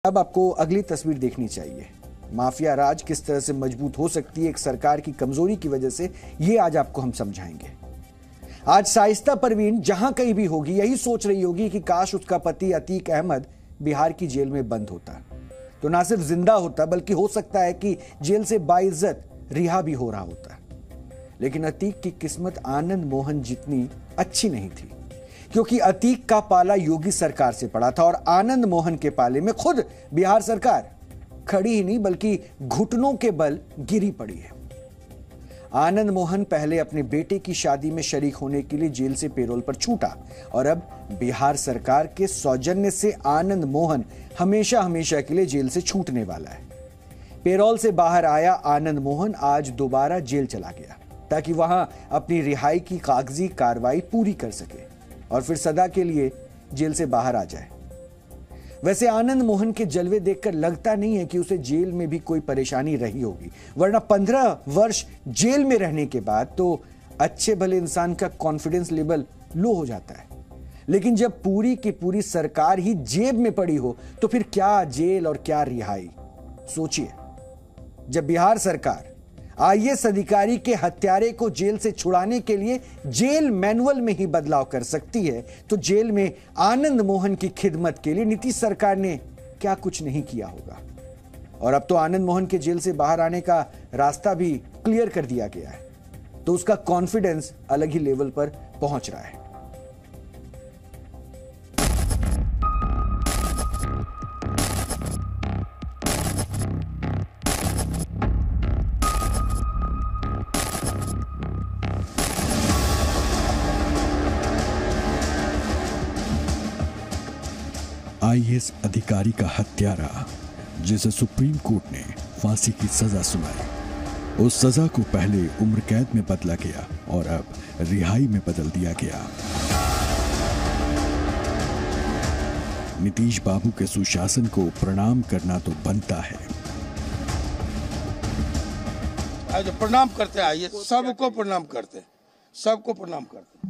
अब आपको अगली तस्वीर देखनी चाहिए। माफिया राज किस तरह से मजबूत हो सकती है एक सरकार की कमजोरी की वजह से, ये आज आपको हम समझाएंगे। आज शाइस्ता परवीन जहां कहीं भी होगी यही सोच रही होगी कि काश उसका पति अतीक अहमद बिहार की जेल में बंद होता तो ना सिर्फ जिंदा होता बल्कि हो सकता है कि जेल से बाइज्जत रिहा भी हो रहा होता। लेकिन अतीक की किस्मत आनंद मोहन जितनी अच्छी नहीं थी, क्योंकि अतीक का पाला योगी सरकार से पड़ा था और आनंद मोहन के पाले में खुद बिहार सरकार खड़ी ही नहीं बल्कि घुटनों के बल गिरी पड़ी है। आनंद मोहन पहले अपने बेटे की शादी में शरीक होने के लिए जेल से पेरोल पर छूटा और अब बिहार सरकार के सौजन्य से आनंद मोहन हमेशा हमेशा के लिए जेल से छूटने वाला है। पेरोल से बाहर आया आनंद मोहन आज दोबारा जेल चला गया ताकि वहां अपनी रिहाई की कागजी कार्रवाई पूरी कर सके और फिर सदा के लिए जेल से बाहर आ जाए। वैसे आनंद मोहन के जलवे देखकर लगता नहीं है कि उसे जेल में भी कोई परेशानी रही होगी, वरना 15 वर्ष जेल में रहने के बाद तो अच्छे भले इंसान का कॉन्फिडेंस लेवल लो हो जाता है। लेकिन जब पूरी की पूरी सरकार ही जेब में पड़ी हो तो फिर क्या जेल और क्या रिहाई। सोचिए, जब बिहार सरकार आईएएस अधिकारी के हत्यारे को जेल से छुड़ाने के लिए जेल मैनुअल में ही बदलाव कर सकती है, तो जेल में आनंद मोहन की खिदमत के लिए नीतीश सरकार ने क्या कुछ नहीं किया होगा। और अब तो आनंद मोहन के जेल से बाहर आने का रास्ता भी क्लियर कर दिया गया है, तो उसका कॉन्फिडेंस अलग ही लेवल पर पहुंच रहा है। आईएएस अधिकारी का हत्यारा जिसे सुप्रीम कोर्ट ने फांसी की सजा सुनाई, उस सजा को पहले उम्र कैद में बदला गया और अब रिहाई में बदल दिया गया। नीतीश बाबू के सुशासन को प्रणाम करना तो बनता है। आज प्रणाम करते हैं, सबको प्रणाम करते हैं, सबको प्रणाम करते हैं।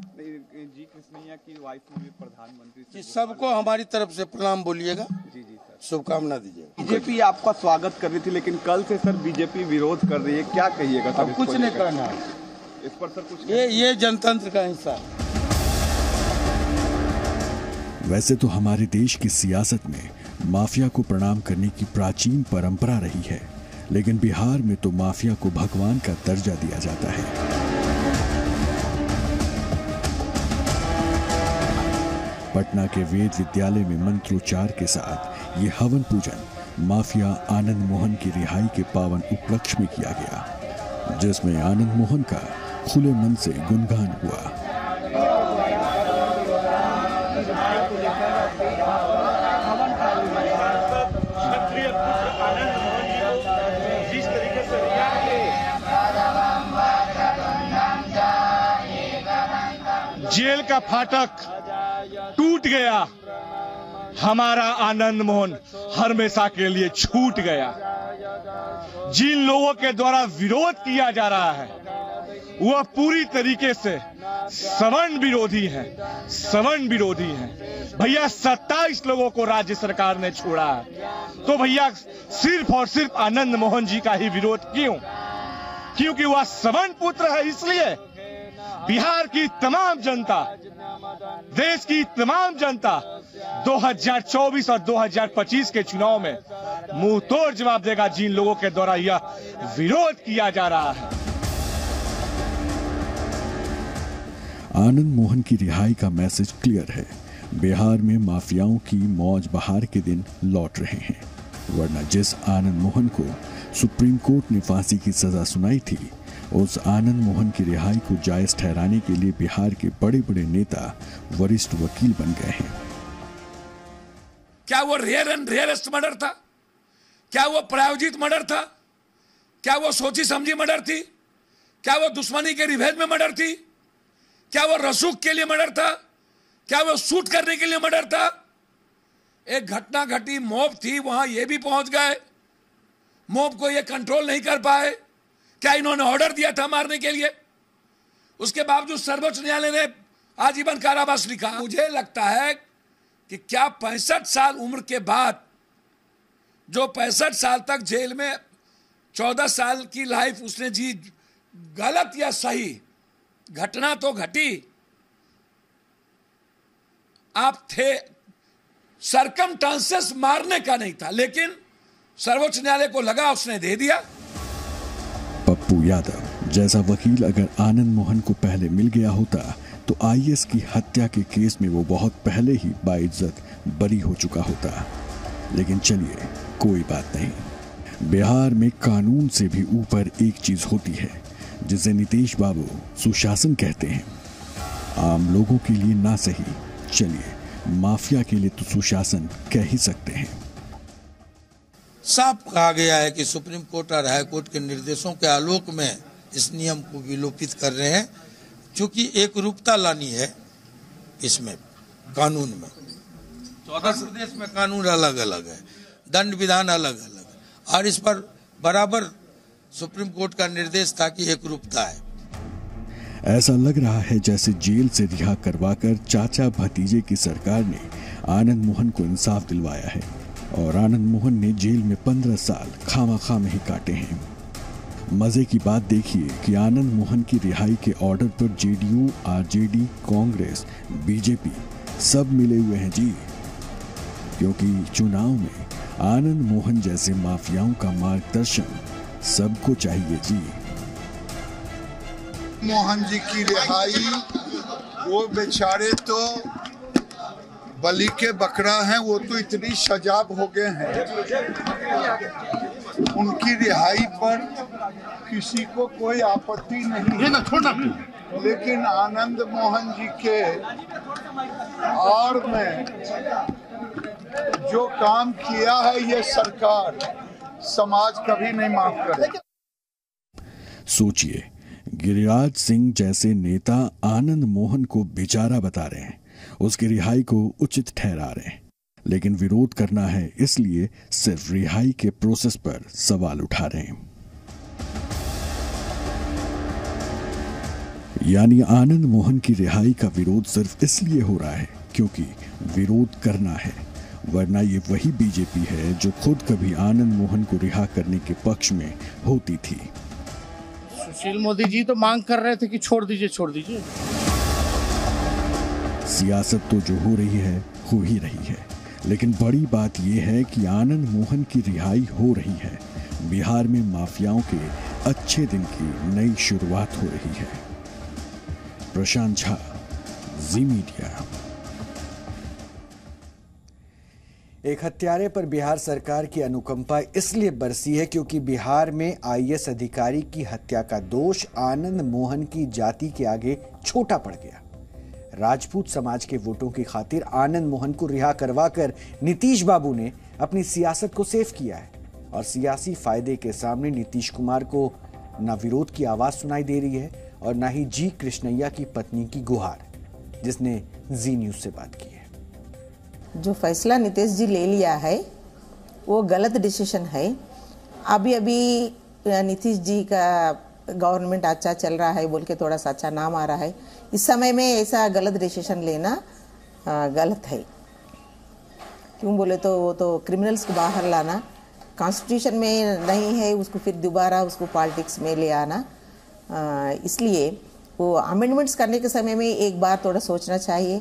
जी कृष्णैया की वाइफ में भी प्रधानमंत्री जी सबको हमारी तरफ से प्रणाम बोलिएगा। जी सर, शुभकामना दीजिएगा। बीजेपी आपका स्वागत कर रही थी, लेकिन कल से सर बीजेपी विरोध कर रही है, क्या कहिएगा सर? कुछ नहीं करना है इस पर सर, कुछ ये जनतंत्र का हिस्सा। वैसे तो हमारे देश की सियासत में माफिया को प्रणाम करने की प्राचीन परंपरा रही है, लेकिन बिहार में तो माफिया को भगवान का दर्जा दिया जाता है। पटना के वेद विद्यालय में मंत्रोच्चार के साथ ये हवन पूजन माफिया आनंद मोहन की रिहाई के पावन उपलक्ष्य में किया गया, जिसमें आनंद मोहन का खुले मन से गुणगान हुआ। जेल का फाटक टूट गया, हमारा आनंद मोहन हमेशा के लिए छूट गया। जिन लोगों के द्वारा विरोध किया जा रहा है वह पूरी तरीके से सवर्ण विरोधी है, सवर्ण विरोधी है। भैया 27 लोगों को राज्य सरकार ने छोड़ा है, तो भैया सिर्फ और सिर्फ आनंद मोहन जी का ही विरोध क्यों? क्योंकि वह सवर्ण पुत्र है। इसलिए बिहार की तमाम जनता, देश की तमाम जनता 2024 और 2025 के चुनाव में मुंह तोड़ जवाब देगा जिन लोगों के द्वारा यह विरोध किया जा रहा है। आनंद मोहन की रिहाई का मैसेज क्लियर है। बिहार में माफियाओं की मौज बहार के दिन लौट रहे हैं, वरना जिस आनंद मोहन को सुप्रीम कोर्ट ने फांसी की सजा सुनाई थी, उस आनंद मोहन की रिहाई को जायज ठहराने के लिए बिहार के बड़े बड़े नेता वरिष्ठ वकील बन गए हैं। क्या वो रेयर एंड रेयरेस्ट मर्डर था? क्या वो प्रायोजित मर्डर था? क्या वो सोची समझी मर्डर थी? क्या वो दुश्मनी के रिवेंज में मर्डर थी? क्या वो रसूख के लिए मर्डर था? क्या वो शूट करने के लिए मर्डर था? एक घटना घटी, मॉब थी, वहां ये भी पहुंच गए, मॉब को ये कंट्रोल नहीं कर पाए। क्या इन्होंने ऑर्डर दिया था मारने के लिए? उसके बावजूद सर्वोच्च न्यायालय ने आजीवन कारावास लिखा। मुझे लगता है कि क्या 65 साल उम्र के बाद जो 65 साल तक जेल में 14 साल की लाइफ उसने जी, गलत या सही घटना तो घटी, आप थे, सरकमस्टांसेस मारने का नहीं था, लेकिन सर्वोच्च न्यायालय को लगा, उसने दे दिया। पप्पू यादव जैसा वकील अगर आनंद मोहन को पहले मिल गया होता तो आईएएस की हत्या के केस में वो बहुत पहले ही बाइज्जत बरी हो चुका होता। लेकिन चलिए, कोई बात नहीं। बिहार में कानून से भी ऊपर एक चीज होती है जिसे नीतीश बाबू सुशासन कहते हैं। आम लोगों के लिए ना सही, चलिए माफिया के लिए तो सुशासन कह ही सकते हैं। साफ कहा गया है कि सुप्रीम कोर्ट और हाई कोर्ट के निर्देशों के आलोक में इस नियम को विलोपित कर रहे हैं, क्योंकि एक रूपता लानी है इसमें कानून में। 14 प्रदेश में कानून अलग अलग है, दंड विधान अलग अलग है, और इस पर बराबर सुप्रीम कोर्ट का निर्देश था कि एक रूपता है। ऐसा लग रहा है जैसे जेल से रिहा करवाकर चाचा भतीजे की सरकार ने आनंद मोहन को इंसाफ दिलवाया है और आनंद मोहन ने जेल में 15 साल खामा में ही काटे हैं। मजे की बात देखिए कि आनंद मोहन की रिहाई के ऑर्डर पर जेडीयू, आरजेडी, कांग्रेस, बीजेपी सब मिले हुए हैं जी, क्योंकि चुनाव में आनंद मोहन जैसे माफियाओं का मार्गदर्शन सबको चाहिए जी। मोहन जी की रिहाई, वो बेचारे तो बलि के बकरा हैं, वो तो इतनी सजाब हो गए हैं, उनकी रिहाई पर किसी को कोई आपत्ति नहीं है, लेकिन आनंद मोहन जी के आड़ में जो काम किया है ये सरकार, समाज कभी नहीं माफ करेगा। सोचिए, गिरिराज सिंह जैसे नेता आनंद मोहन को बेचारा बता रहे हैं, उसकी रिहाई को उचित ठहरा रहे हैं, लेकिन विरोध करना है इसलिए सिर्फ रिहाई के प्रोसेस पर सवाल उठा रहे हैं। यानी आनंद मोहन की रिहाई का विरोध सिर्फ इसलिए हो रहा है क्योंकि विरोध करना है, वरना ये वही बीजेपी है जो खुद कभी आनंद मोहन को रिहा करने के पक्ष में होती थी। सुशील मोदी जी तो मांग कर रहे थे कि छोड़ दीजिए, छोड़ दीजिए। सियासत तो जो हो रही है हो ही रही है, लेकिन बड़ी बात यह है कि आनंद मोहन की रिहाई हो रही है। बिहार में माफियाओं के अच्छे दिन की नई शुरुआत हो रही है। प्रशांत झा, जी मीडिया। एक हत्यारे पर बिहार सरकार की अनुकंपा इसलिए बरसी है क्योंकि बिहार में आईएएस अधिकारी की हत्या का दोष आनंद मोहन की जाति के आगे छोटा पड़ गया। राजपूत समाज के वोटों की खातिर आनंद मोहन को रिहा करवाकर नीतीश बाबू ने अपनी सियासत को सेफ किया है और सियासी फायदे के सामने नीतीश कुमार को न विरोध की आवाज सुनाई दे रही है और न ही जी कृष्णैया की पत्नी की गुहार, जिसने जी न्यूज से बात की है। जो फैसला नीतीश जी ले लिया है वो गलत डिसीजन है। अभी नीतीश जी का गवर्नमेंट अच्छा चल रहा है बोल के थोड़ा सा अच्छा नाम आ रहा है। इस समय में ऐसा गलत डिसीजन लेना गलत है। क्यों बोले तो वो तो क्रिमिनल्स को बाहर लाना कॉन्स्टिट्यूशन में नहीं है, उसको फिर दोबारा उसको पॉलिटिक्स में ले आना। इसलिए वो अमेंडमेंट्स करने के समय में एक बार थोड़ा सोचना चाहिए,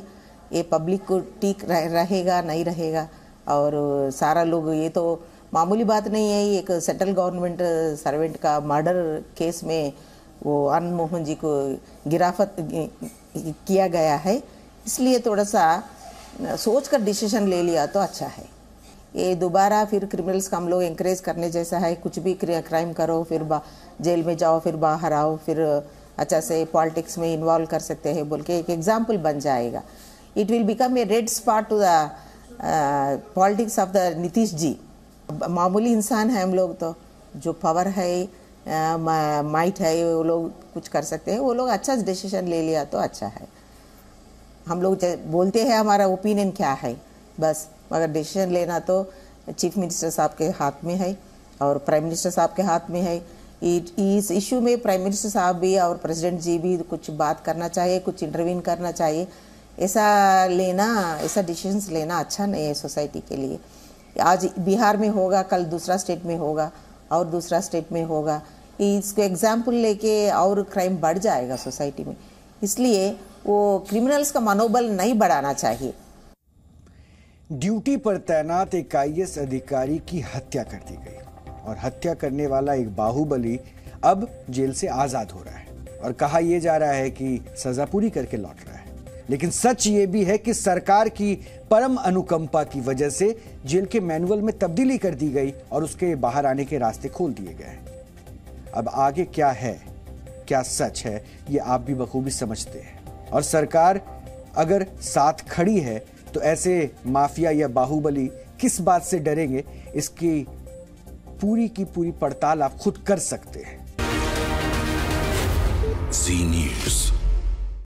ये पब्लिक को ठीक रहेगा नहीं रहेगा। और सारा लोग, ये तो मामूली बात नहीं है, एक सेंट्रल गवर्नमेंट सर्वेंट का मर्डर केस में वो आनंद मोहन जी को गिरफ्तार किया गया है। इसलिए थोड़ा सा सोच कर डिसीजन ले लिया तो अच्छा है। ये दोबारा फिर क्रिमिनल्स का हम लोग इंकरेज करने जैसा है। कुछ भी क्राइम करो फिर जेल में जाओ फिर बाहर आओ फिर अच्छा से पॉलिटिक्स में इन्वॉल्व कर सकते हैं बोल के एक एग्जाम्पल बन जाएगा। It will become a red spot to the politics of the Nitish ji. मामूली इंसान है हम लोग, तो जो पावर है माइट है वो लोग कुछ कर सकते हैं। वो लोग अच्छा डिसीजन ले लिया तो अच्छा है। हम लोग बोलते हैं हमारा ओपिनियन क्या है बस, मगर डिसीजन लेना तो चीफ मिनिस्टर साहब के हाथ में है और प्राइम मिनिस्टर साहब के हाथ में है। इस इशू में प्राइम मिनिस्टर साहब भी और प्रेसिडेंट जी भी कुछ बात करना चाहिए, कुछ इंटरवीन करना चाहिए। ऐसा डिसीजंस लेना अच्छा नहीं है सोसाइटी के लिए। आज बिहार में होगा, कल दूसरा स्टेट में होगा और दूसरा स्टेट में होगा। इसको एग्जाम्पल लेके और क्राइम बढ़ जाएगा सोसाइटी में। इसलिए वो क्रिमिनल्स का मनोबल नहीं बढ़ाना चाहिए। ड्यूटी पर तैनात एक IAS अधिकारी की हत्या कर दी गई और हत्या करने वाला एक बाहुबली अब जेल से आजाद हो रहा है और कहा यह जा रहा है कि सजा पूरी करके लौट रहा है। लेकिन सच ये भी है कि सरकार की परम अनुकंपा की वजह से जेल के मैनुअल में तब्दीली कर दी गई और उसके बाहर आने के रास्ते खोल दिए गए। अब आगे क्या है, क्या सच है, ये आप भी बखूबी समझते हैं। और सरकार अगर साथ खड़ी है तो ऐसे माफिया या बाहुबली किस बात से डरेंगे, इसकी पूरी की पूरी पड़ताल आप खुद कर सकते हैं। जी न्यूज़।